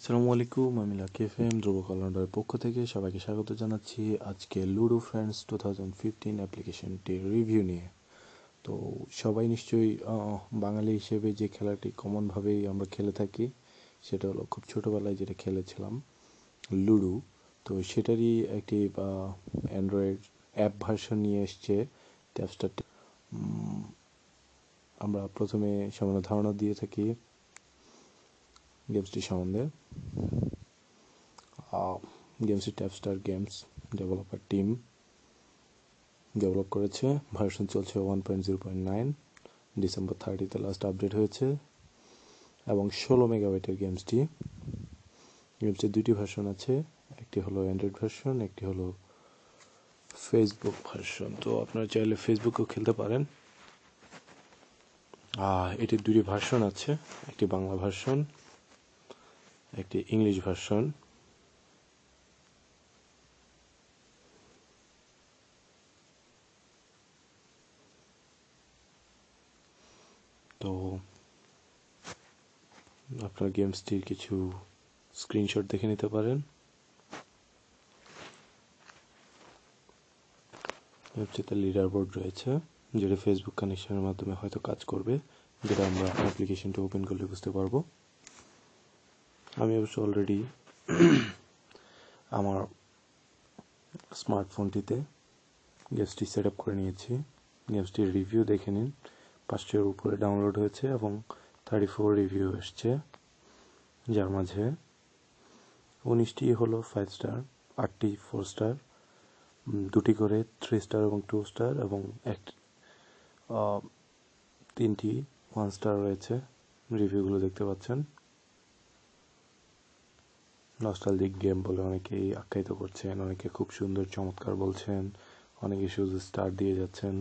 আসসালামু আলাইকুম, আমি লাকি এফএম ধ্রুব কল্যাণের পক্ষ থেকে সবাইকে স্বাগত জানাচ্ছি আজকে লুডো ফ্রেন্ডস 2015 অ্যাপ্লিকেশনটির রিভিউ নিয়ে। তো সবাই নিশ্চয়ই বাঙালি হিসেবে যে খেলাটি কমনভাবেই আমরা খেলে থাকি সেটা হলো খুব ছোটোবেলায় যেটা খেলেছিলাম লুডো। তো সেটারই একটি অ্যান্ড্রয়েড অ্যাপ ভার্সন নিয়ে এসছে ট্যাপস্টারটি। আমরা প্রথমে সামান্য ধারণা দিয়ে থাকি গেমসটি সম্বন্ধে। গেমসটি ট্যাপস্টার গেমস ডেভেলপার টিম ডেভেলপ করেছে। ভার্সন চলছে 1.0.9, ডিসেম্বর 30-তে লাস্ট আপডেট হয়েছে এবং 16 মেগাবাইটের গেমসটির দুটি ভার্সন আছে, একটি হলো অ্যান্ড্রয়েড ভার্সন, একটি হলো ফেসবুক ভার্সন। তো আপনারা চাইলে ফেসবুকেও খেলতে পারেন। এটির দুটি ভার্সন আছে, একটি বাংলা ভার্সন, একটি ইংলিশ ভার্সন। তো আপনারা গেমসটির কিছু স্ক্রিনশট দেখে নিতে পারেন। ওয়েবসাইটে লিডার বোর্ড রয়েছে, যেটা ফেসবুক কানেকশনের মাধ্যমে হয়তো কাজ করবে, যেটা আমরা অ্যাপ্লিকেশনটা ওপেন করলে বুঝতে পারবো। আমি অবশ্য অলরেডি আমার স্মার্টফোনটিতে গেমসটি সেট আপ করে নিয়েছি। গেমসটির রিভিউ দেখে নিন, 500-এর উপরে ডাউনলোড হয়েছে এবং 34 রিভিউ এসছে, যার মাঝে 19টি হলো 5 স্টার, 8টি 4 স্টার, 2টি করে 3 স্টার এবং 2 স্টার এবং 3টি 1 স্টার রয়েছে। রিভিউগুলো দেখতে পাচ্ছেন। নস্টালজিক গেম বলে অনেকেই আখ্যায়িত করছেন, অনেকে খুব সুন্দর চমৎকার বলছেন, অনেকে শুধু স্টার দিয়ে যাচ্ছেন।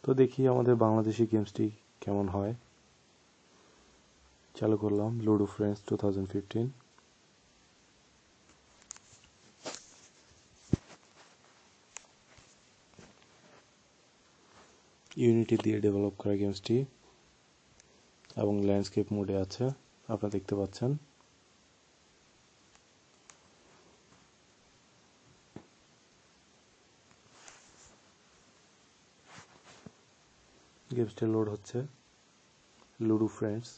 তো দেখি আমাদের বাংলাদেশি গেমসটি কেমন হয়। চালু করলাম লুডো ফ্রেন্ডস 2015। ইউনিটি দিয়ে ডেভেলপ করা গেমসটি এবং ল্যান্ডস্কেপ মোডে আছে, আপনারা দেখতে পাচ্ছেন। গেমসটি লোড হচ্ছে। Ludo friends.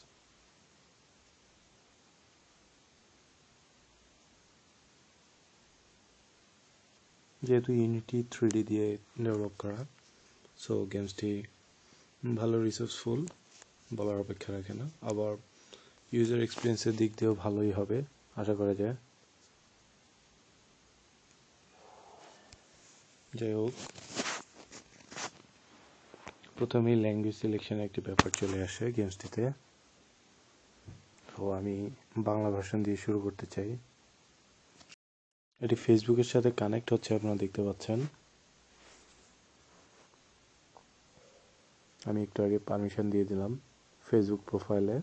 যেহেতু ইউনিটি 3D দিয়ে ডেভেলপ করা, সো গেমসটি ভালো রিসোর্সফুল, বলার অপেক্ষা রাখে না। আবার ইউজার এক্সপিরিয়েন্সের দিক দিয়েও ভালোই হবে আশা করা যায়। যাই হোক, প্রথমেই ল্যাঙ্গুয়েজ সিলেকশনের একটি ব্যাপার চলে আসে গেমসটিতে। তো আমি বাংলা ভার্সন দিয়ে শুরু করতে চাই। এটি ফেসবুকের সাথে কানেক্ট হচ্ছে, আপনারা দেখতে পাচ্ছেন। আমি একটু আগে পারমিশন দিয়ে দিলাম ফেসবুক প্রোফাইলে।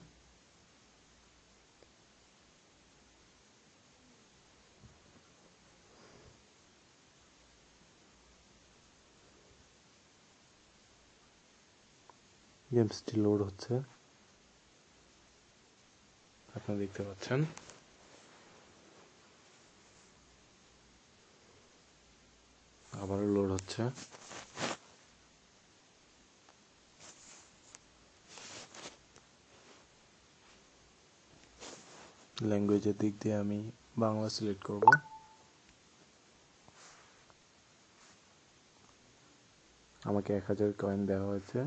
গেমসটি লোড হচ্ছে, আপনারা দেখতে পাচ্ছেন। আবারও লোড হচ্ছে। ল্যাঙ্গুয়েজের দিক দিয়ে আমি বাংলা সিলেক্ট করব। আমাকে 1000 কয়েন দেওয়া হয়েছে।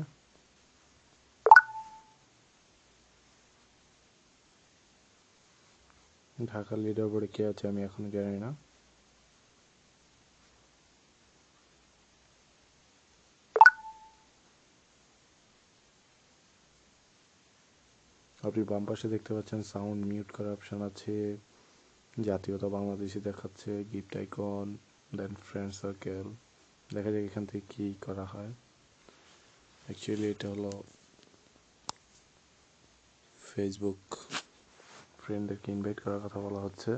ঢাকার লিডার বোর্ডে কে আছে আমি এখনো জানি না। আপনি বাম পাশে দেখতে পাচ্ছেন সাউন্ড মিউট করার অপশন আছে, জাতীয়তা বাংলাদেশি দেখাচ্ছে, গিফট আইকন, দেন ফ্রেন্ড সার্কেল। দেখা যাক এখান থেকে কী করা হয়। অ্যাকচুয়ালি এটা হলো ফেসবুক ফ্রেন্ডদেরকে ইনভাইট করার কথা বলা হচ্ছে।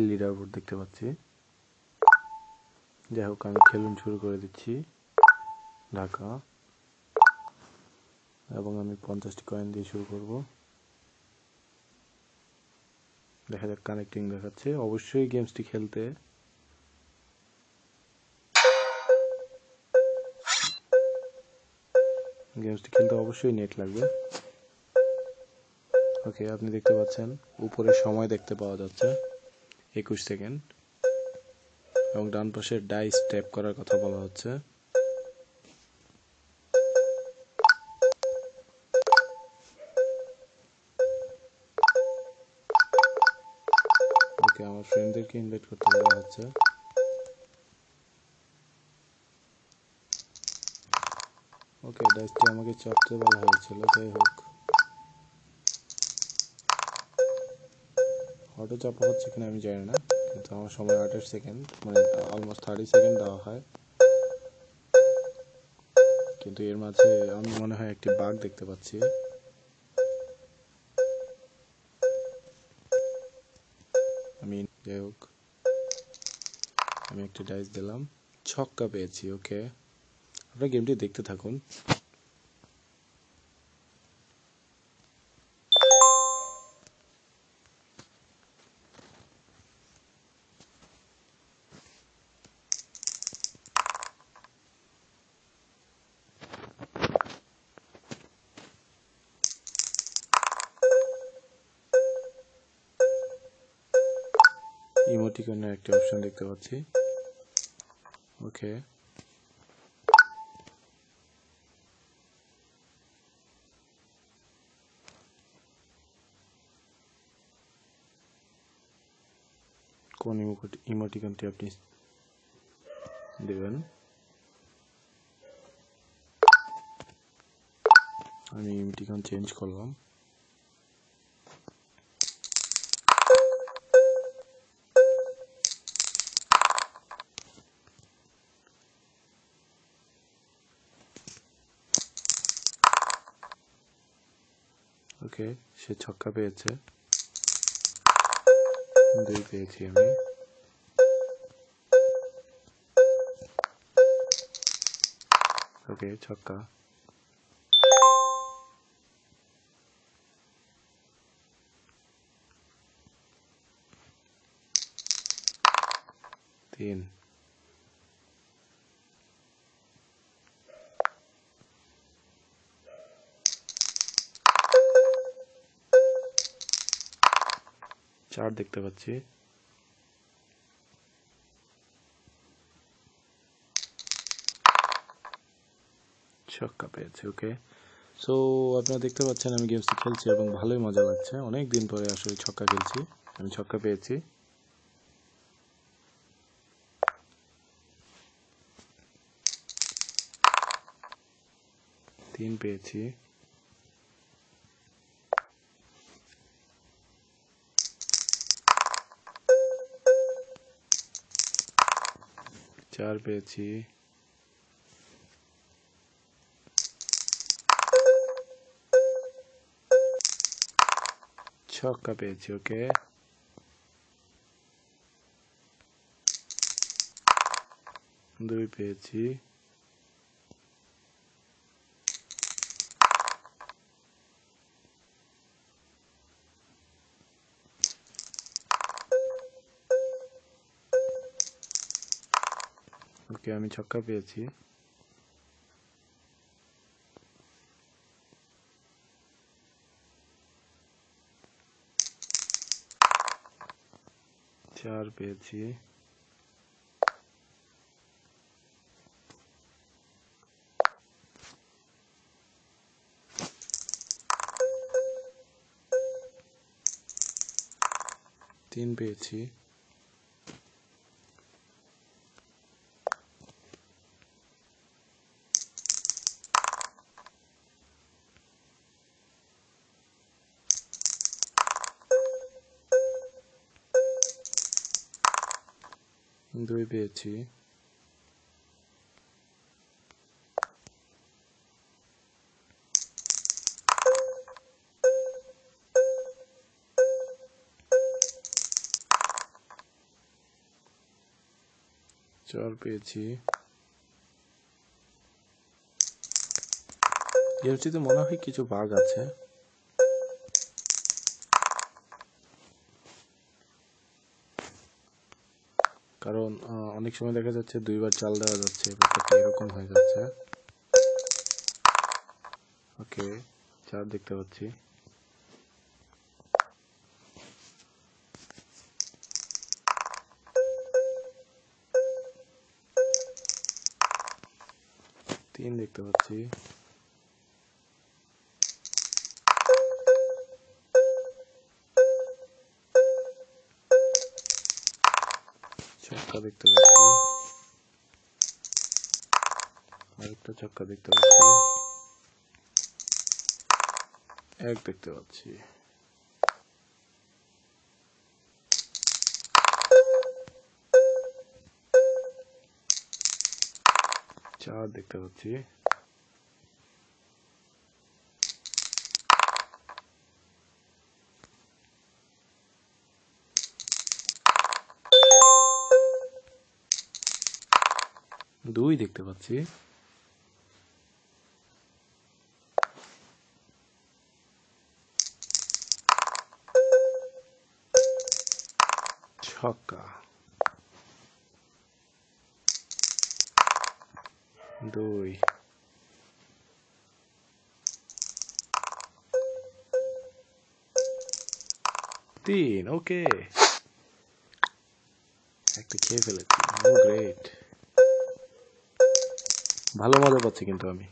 লিডার বোর্ড দেখতে পাচ্ছি। যাই হোক, আমি খেলুন শুরু করে দিচ্ছি। ঢাকা, এবং আমি 50টি কয়েন দিয়ে শুরু করব। দেখা যাক, কানেক্টিং দেখাচ্ছে। অবশ্যই গেমসটি খেলতে অবশ্যই নেট লাগবে। ওকে, আপনি দেখতে পাচ্ছেন উপরে সময় দেখতে পাওয়া যাচ্ছে 21 সেকেন্ড, এবং ডান পাশে ডাইস ট্যাপ করার কথা বলা হচ্ছে। ওকে, আমার ফ্রেন্ডদেরকে ইনভাইট করতে বলা হচ্ছে। ওকে, ডাইসটি আমাকে চাপতে বলা হয়েছিল। যাই হোক, অটো চাপা হচ্ছে কিনা আমি জানি না, কিন্তু আমার সময় 28 সেকেন্ড, মানে অলমোস্ট 30 সেকেন্ড দেওয়া হয়। কিন্তু এর মাঝে আমি মনে হয় একটি বাগ দেখতে পাচ্ছি। যাই হোক, আমি একটি ডাইস দিলাম, ছক্কা পেয়েছি। ওকে, আপনারা গেমটি দেখতে থাকুন। ইমোটিকনের একটি অপশন দেখতে পাচ্ছি। ওকে, কোন ইমোটিকনটি আপনি দেবেন? আমি ইমোটিকন চেঞ্জ করলাম। ওকে, সে ছক্কা পেয়েছে। 2 পেয়েছি আমি। ওকে, ছক্কা। 3। 4 দেখতে পাচ্ছি। ছক্কা পেয়েছে। ওকে, সো আপনারা দেখতে পাচ্ছেন আমি গেমসটি খেলছি এবং ভালোই মজা লাগছে। অনেক দিন পরে আসলে ছক্কা খেলছি। আমি ছক্কা পেয়েছি। 3 পেয়েছি। 4 পেয়েছি। ছক্কা পেয়েছি। ওকে, 2 পেয়েছি। 4 আমি ছক্কা পেয়েছি। 4 পেয়েছি। 3 পেয়েছি। 2 পেয়েছি। 4 4 পেয়েছি। গেমটিতে মনে হয় কিছু বাগ আছে। কারণ অনেক সময় দেখা যাচ্ছে 2বার চাল দেওয়া যাচ্ছে, ব্যাপারটা এরকম হয়ে যাচ্ছে। ওকে, 4 দেখতে পাচ্ছি। তিন দেখতে পাচ্ছি। ছক্কা দেখতে পাচ্ছি। আরেকটা ছক্কা দেখতে পাচ্ছি। 1 দেখতে পাচ্ছি। চার দেখতে পাচ্ছি। দুই দেখতে পাচ্ছি। ছক্কা। 2 3। ওকে, একটা খেয়ে ফেলেছি। ও গ্রেট, ভালো মজা পাচ্ছি কিন্তু আমি।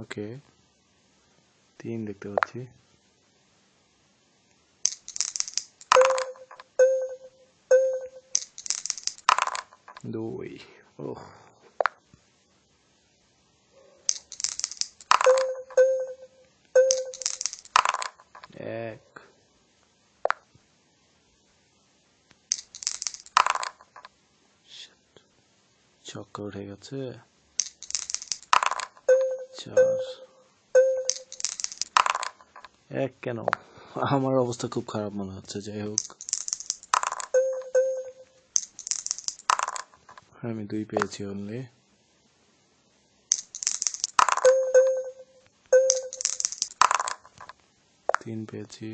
ওকে, 3 দেখতে পাচ্ছি। দুই। ওহ, এক। ছক্কা উঠে গেছে। 4। 1 কেন? আমার অবস্থা খুব খারাপ মনে হচ্ছে। যাই হোক, আমি 2 পেয়েছি অনলি। 3 পেয়েছি।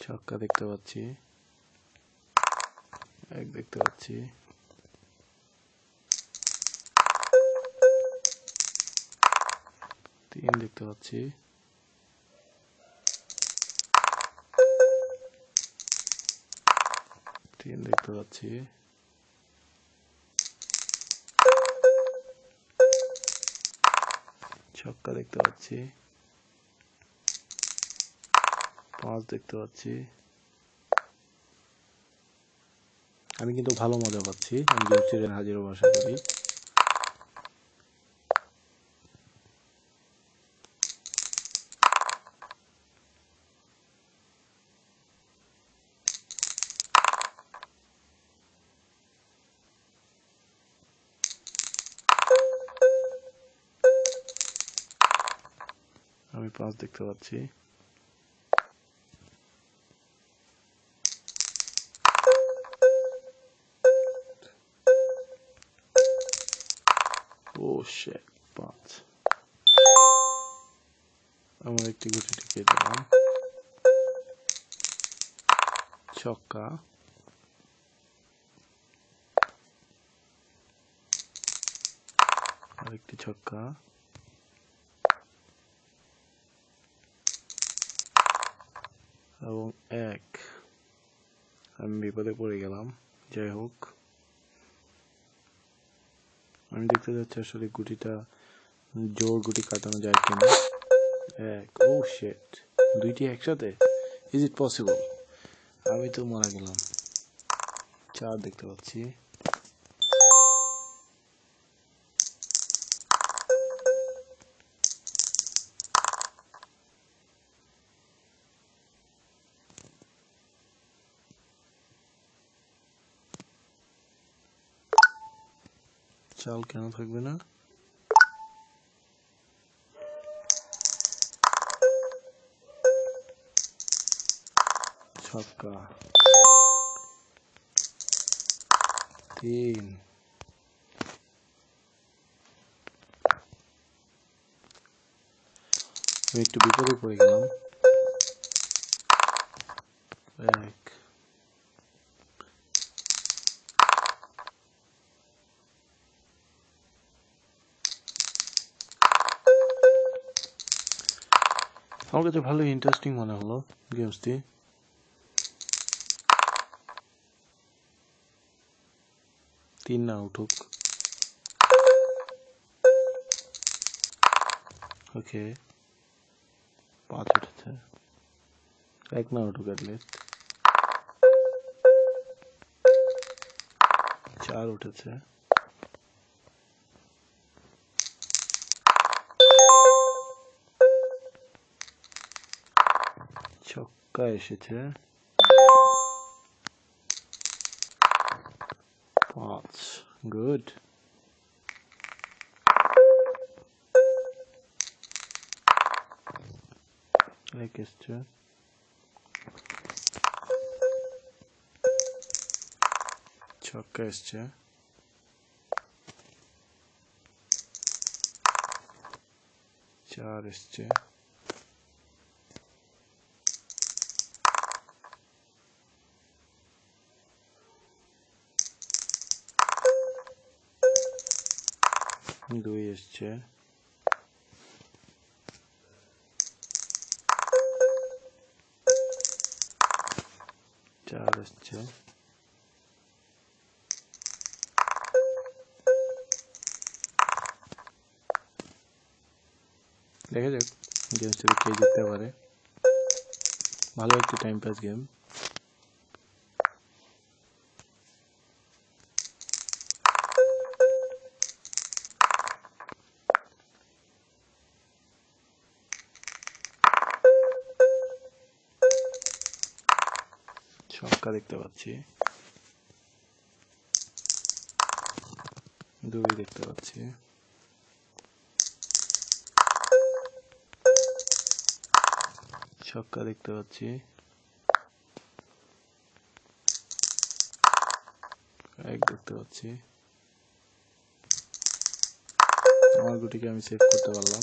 ছক্কা দেখতে পাচ্ছি। 1 দেখতে পাচ্ছি। তিন দেখতে পাচ্ছি। 3 দেখতে পাচ্ছি। ছক্কা দেখতে পাচ্ছি। 5 দেখতে পাচ্ছি। আমি কিন্তু ভালো মজা পাচ্ছি। আমি গেম চ্যানেল হাজির হবো আশা করি। আমি 5 দেখতে পাচ্ছি। ও শিট, 5। আমার একটি গুটি টিকে দিলাম। ছক্কা। আরেকটি ছক্কা। এবং 1। আমি বিপদে পড়ে গেলাম। যাই হোক, আমি দেখতে যাচ্ছি আসলে গুটিটা জোর গুটি কাটানো যায় কিনা। 1। ও শিট, দুইটি একসাথে? Is it possible? আমি তো মারা গেলাম। 4 দেখতে পাচ্ছি। চাল কেন থাকবে না? ছক্কা 3। আমি একটু বিপদে পড়ে গেলাম। 1। আমার কাছে ভালো ইন্টারেস্টিং মনে হলো গেমসটি। তিন না উঠুক। ওকে 5 উঠেছে। 1 না উঠুক অ্যাটলিস্ট। 4 উঠেছে। ছক্কা এসেছে। 5। গুড। এক এসছে। ছক্কা এসছে। 4 এসছে। দুই এসছে। 4 এসছে। দেখা যাক গেমসটাতে কে জিততে পারে। ভালো একটি টাইম পাস গেম। ছক্কা দেখতে পাচ্ছি। 2 দেখতে পাচ্ছি। ছক্কা দেখতে পাচ্ছি। 1 দেখতে পাচ্ছি। আমার গুটিকে আমি সেভ করতে পারলাম।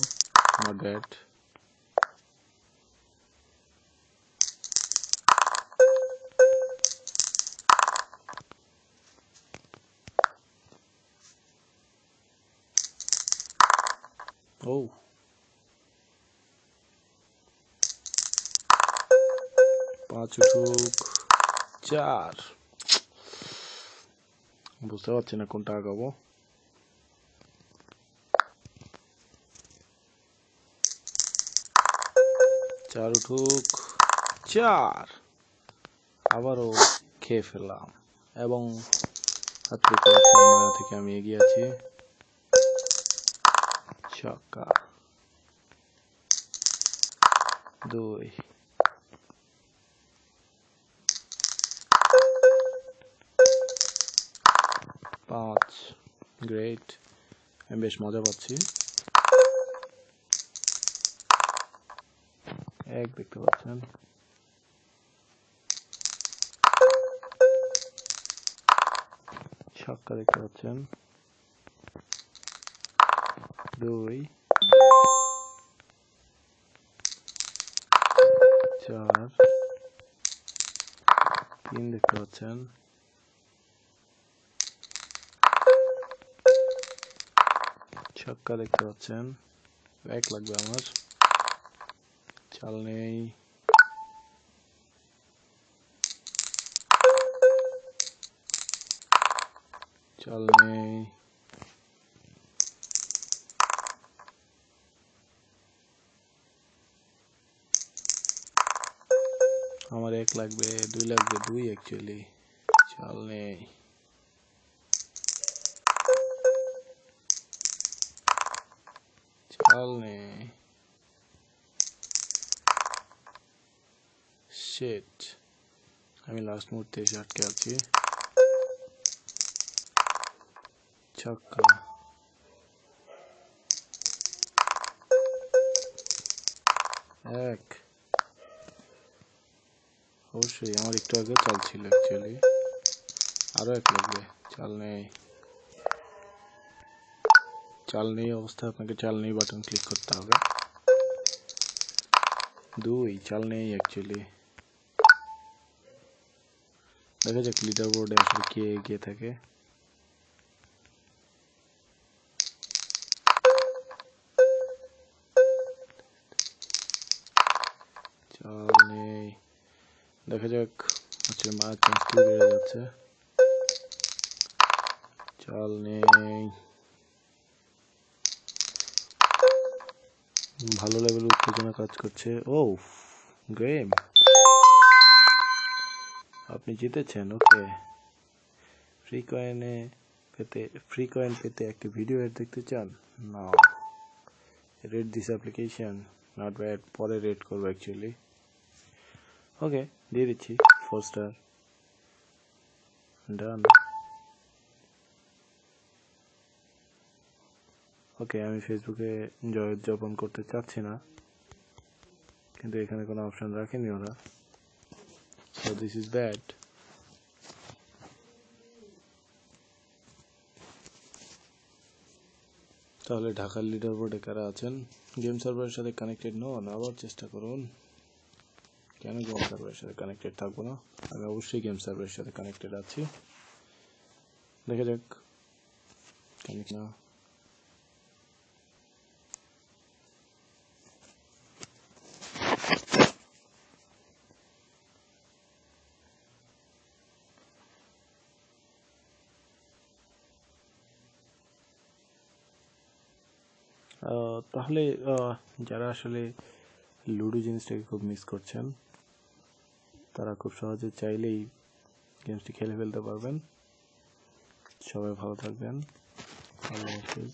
Not bad. ও 5 উঠুক। 4। বুঝতে পারছি না কোনটা আগাবো। 4 উঠুক। 4 আবারও খেয়ে ফেললাম এবং থেকে আমি এগিয়ে আছি। ছক্কা 2। 5। গ্রেট। আমি বেশ মজা পাচ্ছি। 1 দেখতে পাচ্ছেন। ছক্কা দেখতে পাচ্ছেন। 2। 4। 3 দেখতে পাচ্ছেন। ছক্কা দেখতে পাচ্ছেন। 1 লাগবে আমার। চাল নেই। চাল নেই। আমার 1 লাগবে। 2 লাগবে। 2 অ্যাকচুয়ালি। চাল নেই। চাল নেই। শিট। আমি লাস্ট মুহূর্তে এসে আটকে আছি। ছক্কা এক, অবশ্যই আমার একটু আগে চাল ছিল অ্যাকচুয়ালি, আরো এক লাগবে। চাল নেই, চাল নেই অবস্থায় আপনাকে চাল নেই বাটন ক্লিক করতে হবে। দুই, চাল নেই অ্যাকচুয়ালি। দেখা যাক লিডার বোর্ডে আসলে কে এগিয়ে থাকে। চাল নেই, দেখা যাক আজকে মায়ের চান্স খুব বেড়ে যাচ্ছে। চাল নেই, ভালো লেভেলের উত্তেজনা কাজ করছে। ও গেম, আপনি জিতেছেন। ওকে, ফ্রি কয়েন পেতে একটি ভিডিও এড দেখতে চান? না, red this application, not bad, পরে রেড করবো অ্যাকচুয়ালি। ওকে, দিয়ে দিচ্ছি 4 স্টার, ডান। ওকে, আমি ফেসবুকে জয় উদযাপন করতে চাচ্ছি না, কিন্তু এখানে কোনো অপশন রাখেনি ওরা, সো দিস ইজ ব্যাড। তাহলে ঢাকার লিডার বোর্ডে কারা আছেন? গেম সার্ভারের সাথে কানেক্টেড নন, আবার চেষ্টা করুন। কেন গেম সার্ভারের সাথে কানেক্টেড থাকবো না? আমি অবশ্যই গেম সার্ভারের সাথে কানেক্টেড আছি। দেখা যাক কানেক্ট না। তাহলে যারা আসলে লুডো জিনিসটাকে খুব মিস করছেন, তারা খুব সহজে চাইলেই গেমসটি খেলে ফেলতে পারবেন। সবাই ভালো থাকবেন, আল্লাহ হাফিজ।